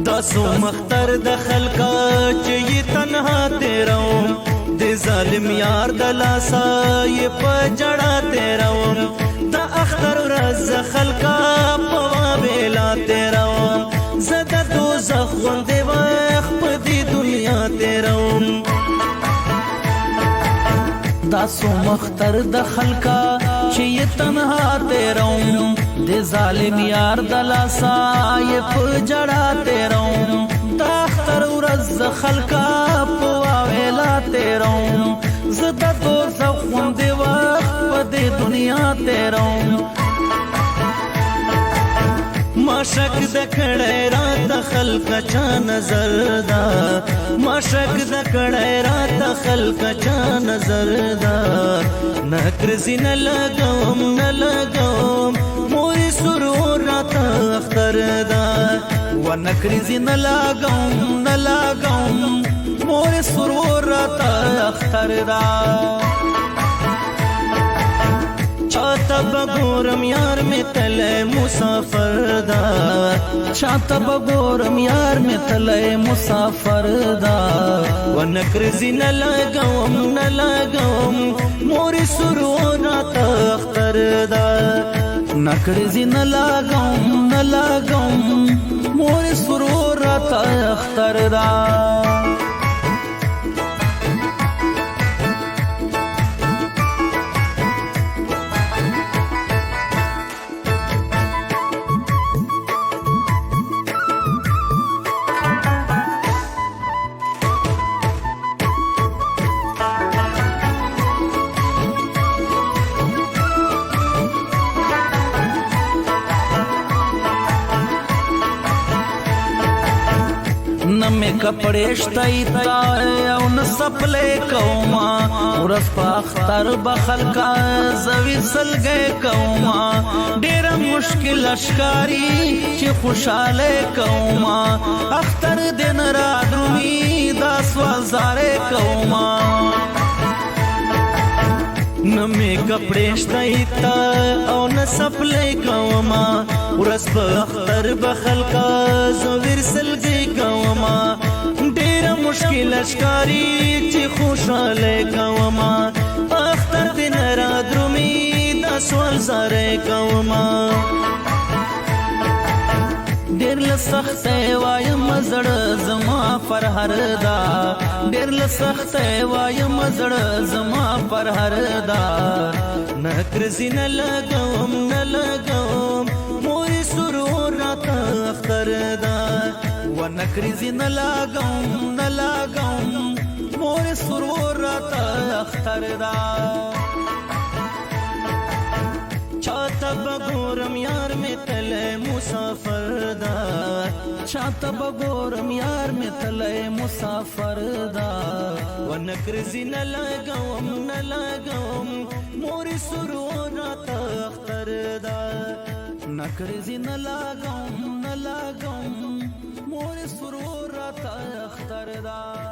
دا سو مختر د خلکا چې یې تنها تیروم د ظالم یار د لاسا یې په جړا تیروم دا اختر ورځ خلکا په وابېلا تیروم زه د دوزخ غوندې وخت په دې دنیا تیروم دا سو مختر د خلکا چې یې تنها تیروم د ظالم یار د لاسا یې په جړا تیروم دا اختر ورځ خلکا په واویلا تیروم زه د دوزخ غوندې وخت په دې دنیا تیروم ما شک د کړی راته خلکه چا نظر ده ما شک د کړی راته خلکه چا نظر ده نه کرزي نه لګوم نه لګوم مورې سرور راته اختر ده و نه کرزي نه لګوم نه لګوم مورې سرور راته اختر ده چاته بګورم یار می تله مسافر دا چاته بګورم یار می تله مسافر دا و نکرزی نه لګوم نه لګوم مورې سرور راته اختر دا نکرزی نه لګوم نه لګوم مورې سرور راته اختر دا نمی کپڑے شتای تا او نسپلے کوما ورس پا اختر بخل کا زوی سلگے کوما ډیر مشکل اشکاری چې خوشاله کوما اختر دن را درومی دا سوالزارے کوما نمی کپڑے شتای تا او نسپلے کوما ورس پا اختر بخل کا زوی سلگے کوما ډیر مشکل اشکاری چې خوشاله کوما اختر دن را درومی دا سوال زاره کوما ډیر لسخت وایم زړه زما پر هر دا ډیر لسخت وایم زړه زما پر هر دا نکرزی نه لګوم نه لګوم مورې سرور راته اختر دا و نکرزی نه لګوم نه لګوم مورې سرور راته اختر دا چاته بګورم یار می تله مسافر دا چاته بګورم یار می تله مسافر دا و نکرزی نه لګوم نه لګوم مورې سرور راته اختر دا نکرزی نه لګوم نه لګوم مورې سرور راته اختر دا